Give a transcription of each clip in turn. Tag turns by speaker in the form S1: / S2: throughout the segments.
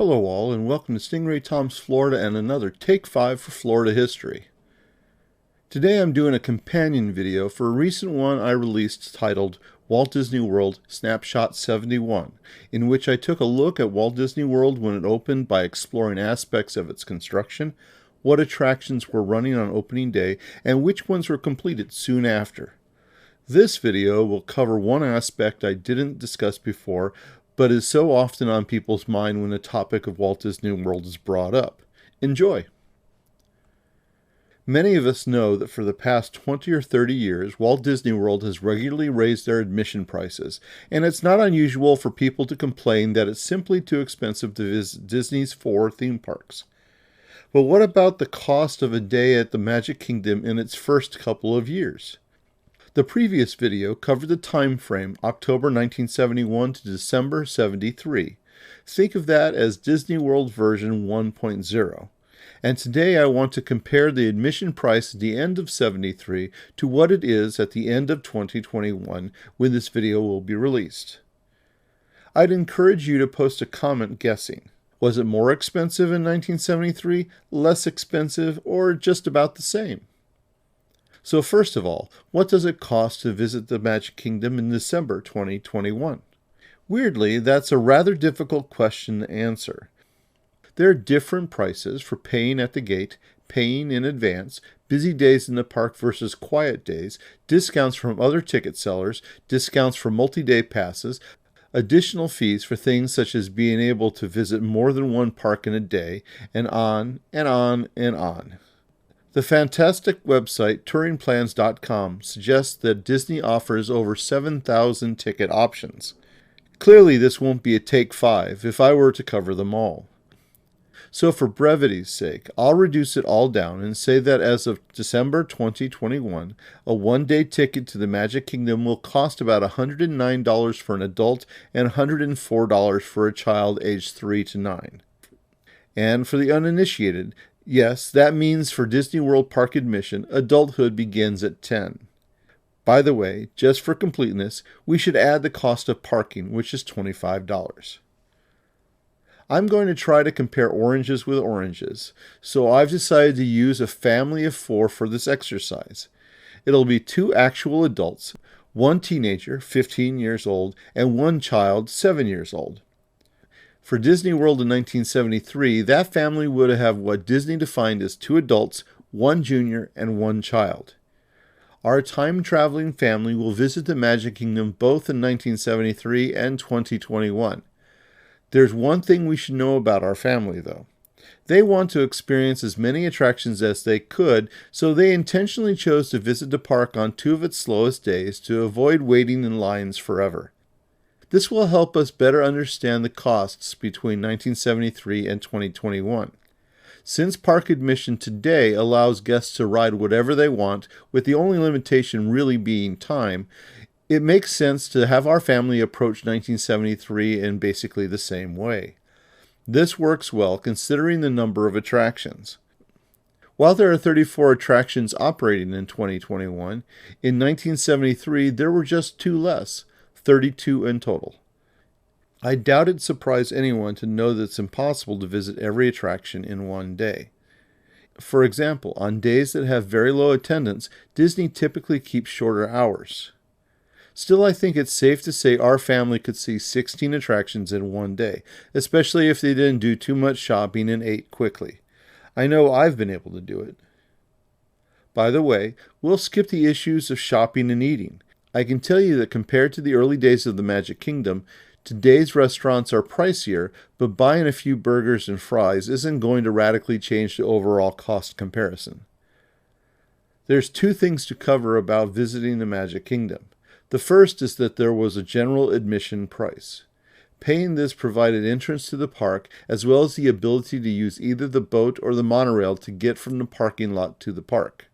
S1: Hello all, and welcome to Stingray Tom's Florida and another Take 5 for Florida History. Today I'm doing a companion video for a recent one I released titled Walt Disney World Snapshot 71, in which I took a look at Walt Disney World when it opened by exploring aspects of its construction, what attractions were running on opening day, and which ones were completed soon after. This video will cover one aspect I didn't discuss before, but is so often on people's mind when the topic of Walt Disney World is brought up. Enjoy! Many of us know that for the past 20 or 30 years, Walt Disney World has regularly raised their admission prices, and it's not unusual for people to complain that it's simply too expensive to visit Disney's 4 theme parks. But what about the cost of a day at the Magic Kingdom in its first couple of years? The previous video covered the time frame October 1971 to December 73. Think of that as Disney World version 1.0. And today I want to compare the admission price at the end of 73 to what it is at the end of 2021 when this video will be released. I'd encourage you to post a comment guessing. Was it more expensive in 1973, less expensive, or just about the same? So first of all, what does it cost to visit the Magic Kingdom in December 2021? Weirdly, that's a rather difficult question to answer. There are different prices for paying at the gate, paying in advance, busy days in the park versus quiet days, discounts from other ticket sellers, discounts for multi-day passes, additional fees for things such as being able to visit more than one park in a day, and on and on and on. The fantastic website touringplans.com suggests that Disney offers over 7,000 ticket options. Clearly this won't be a take 5 if I were to cover them all. So for brevity's sake, I'll reduce it all down and say that as of December 2021, a one-day ticket to the Magic Kingdom will cost about $109 for an adult and $104 for a child aged 3 to 9. And for the uninitiated, yes, that means for Disney World Park admission, adulthood begins at 10. By the way, just for completeness, we should add the cost of parking, which is $25. I'm going to try to compare oranges with oranges, so I've decided to use a family of 4 for this exercise. It'll be 2 actual adults, 1 teenager, 15 years old, and 1 child, 7 years old. For Disney World in 1973, that family would have what Disney defined as 2 adults, 1 junior, and 1 child. Our time-traveling family will visit the Magic Kingdom both in 1973 and 2021. There's one thing we should know about our family, though. They want to experience as many attractions as they could, so they intentionally chose to visit the park on 2 of its slowest days to avoid waiting in lines forever. This will help us better understand the costs between 1973 and 2021. Since park admission today allows guests to ride whatever they want, with the only limitation really being time, it makes sense to have our family approach 1973 in basically the same way. This works well considering the number of attractions. While there are 34 attractions operating in 2021, in 1973 there were just 2 less, 32 in total. I doubt it'd surprise anyone to know that it's impossible to visit every attraction in one day. For example, on days that have very low attendance, Disney typically keeps shorter hours. Still, I think it's safe to say our family could see 16 attractions in one day, especially if they didn't do too much shopping and ate quickly. I know I've been able to do it. By the way, we'll skip the issues of shopping and eating. I can tell you that compared to the early days of the Magic Kingdom, today's restaurants are pricier, but buying a few burgers and fries isn't going to radically change the overall cost comparison. There's 2 things to cover about visiting the Magic Kingdom. The first is that there was a general admission price. Paying this provided entrance to the park, as well as the ability to use either the boat or the monorail to get from the parking lot to the park.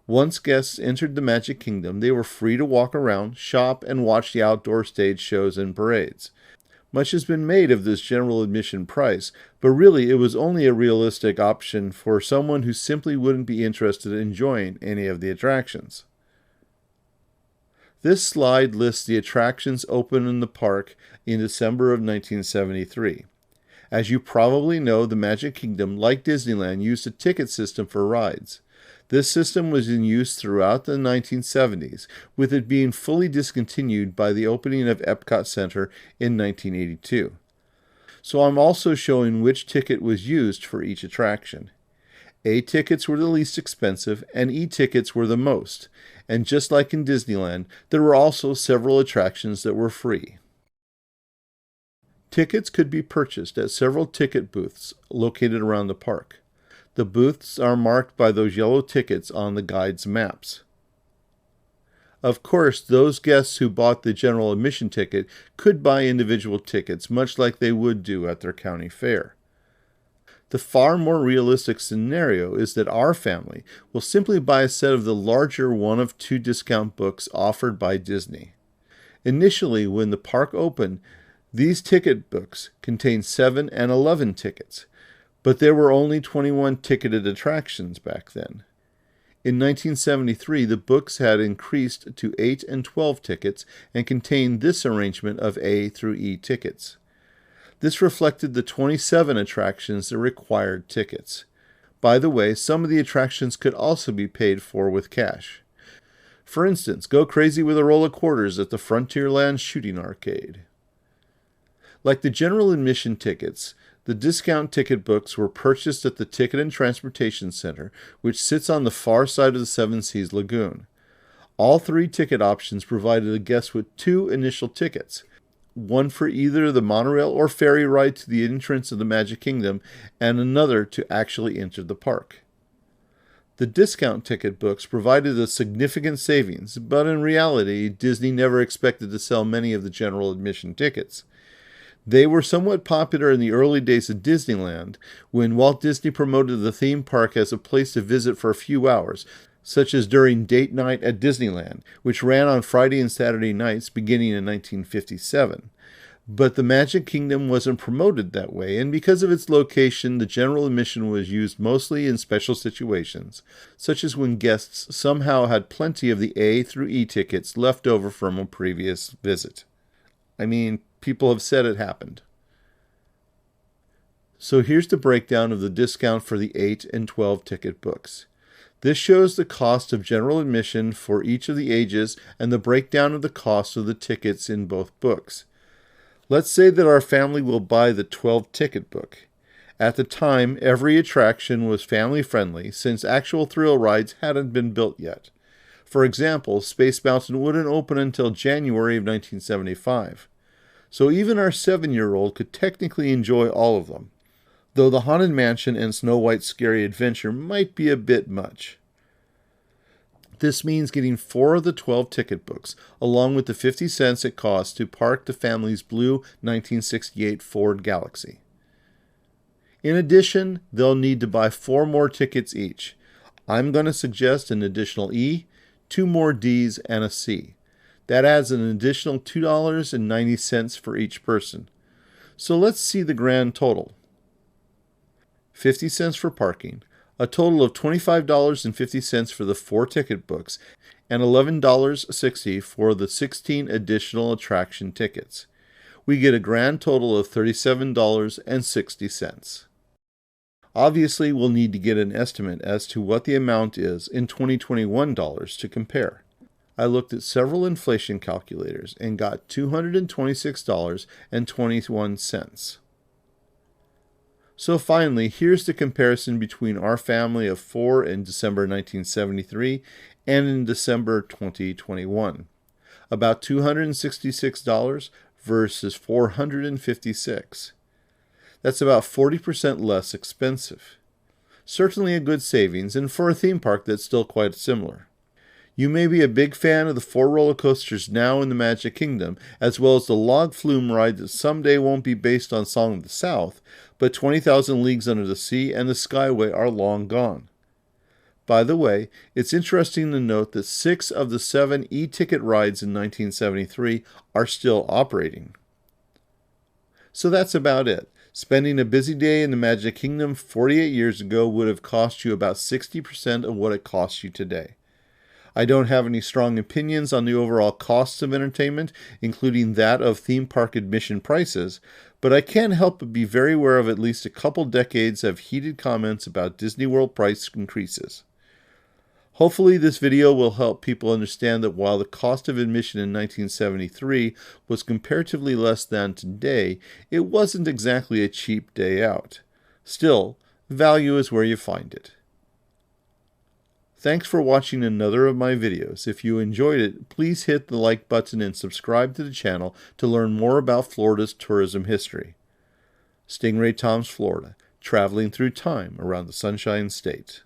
S1: Once guests entered the Magic Kingdom, they were free to walk around, shop, and watch the outdoor stage shows and parades. Much has been made of this general admission price, but really it was only a realistic option for someone who simply wouldn't be interested in enjoying any of the attractions. This slide lists the attractions open in the park in December of 1973. As you probably know, the Magic Kingdom, like Disneyland, used a ticket system for rides. This system was in use throughout the 1970s, with it being fully discontinued by the opening of Epcot Center in 1982. So I'm also showing which ticket was used for each attraction. A tickets were the least expensive, and E tickets were the most. And just like in Disneyland, there were also several attractions that were free. Tickets could be purchased at several ticket booths located around the park. The booths are marked by those yellow tickets on the guide's maps. Of course, those guests who bought the general admission ticket could buy individual tickets, much like they would do at their county fair. The far more realistic scenario is that our family will simply buy a set of the larger one of two discount books offered by Disney. Initially, when the park opened, these ticket books contained 7 and 11 tickets, but there were only 21 ticketed attractions back then. In 1973, the books had increased to 8 and 12 tickets and contained this arrangement of A through E tickets. This reflected the 27 attractions that required tickets. By the way, some of the attractions could also be paid for with cash. For instance, go crazy with a roll of quarters at the Frontierland Shooting Arcade. Like the general admission tickets, the discount ticket books were purchased at the Ticket and Transportation Center, which sits on the far side of the Seven Seas Lagoon. All 3 ticket options provided the guests with 2 initial tickets, one for either the monorail or ferry ride to the entrance of the Magic Kingdom, and another to actually enter the park. The discount ticket books provided a significant savings, but in reality, Disney never expected to sell many of the general admission tickets. They were somewhat popular in the early days of Disneyland, when Walt Disney promoted the theme park as a place to visit for a few hours, such as during Date Night at Disneyland, which ran on Friday and Saturday nights beginning in 1957. But the Magic Kingdom wasn't promoted that way, and because of its location, the general admission was used mostly in special situations, such as when guests somehow had plenty of the A through E tickets left over from a previous visit. I mean, people have said it happened. So here's the breakdown of the discount for the 8 and 12 ticket books. This shows the cost of general admission for each of the ages and the breakdown of the cost of the tickets in both books. Let's say that our family will buy the 12 ticket book. At the time, every attraction was family friendly since actual thrill rides hadn't been built yet. For example, Space Mountain wouldn't open until January of 1975. So even our 7-year-old could technically enjoy all of them, though the Haunted Mansion and Snow White's Scary Adventure might be a bit much. This means getting 4 of the 12 ticket books, along with the 50 cents it costs to park the family's blue 1968 Ford Galaxy. In addition, they'll need to buy 4 more tickets each. I'm going to suggest an additional E, 2 more Ds, and a C. That adds an additional $2.90 for each person. So let's see the grand total. 50 cents for parking, a total of $25.50 for the 4 ticket books, and $11.60 for the 16 additional attraction tickets. We get a grand total of $37.60. Obviously, we'll need to get an estimate as to what the amount is in 2021 dollars to compare. I looked at several inflation calculators and got $226.21. So finally, here's the comparison between our family of 4 in December 1973 and in December 2021. About $266 versus $456. That's about 40% less expensive. Certainly a good savings, and for a theme park that's still quite similar. You may be a big fan of the 4 roller coasters now in the Magic Kingdom, as well as the log flume ride that someday won't be based on Song of the South, but 20,000 Leagues Under the Sea and the Skyway are long gone. By the way, it's interesting to note that 6 of the 7 e-ticket rides in 1973 are still operating. So that's about it. Spending a busy day in the Magic Kingdom 48 years ago would have cost you about 60% of what it costs you today. I don't have any strong opinions on the overall costs of entertainment, including that of theme park admission prices, but I can't help but be very aware of at least a couple decades of heated comments about Disney World price increases. Hopefully this video will help people understand that while the cost of admission in 1973 was comparatively less than today, it wasn't exactly a cheap day out. Still, value is where you find it. Thanks for watching another of my videos. If you enjoyed it, please hit the like button and subscribe to the channel to learn more about Florida's tourism history. Stingray Tom's Florida, traveling through time around the Sunshine State.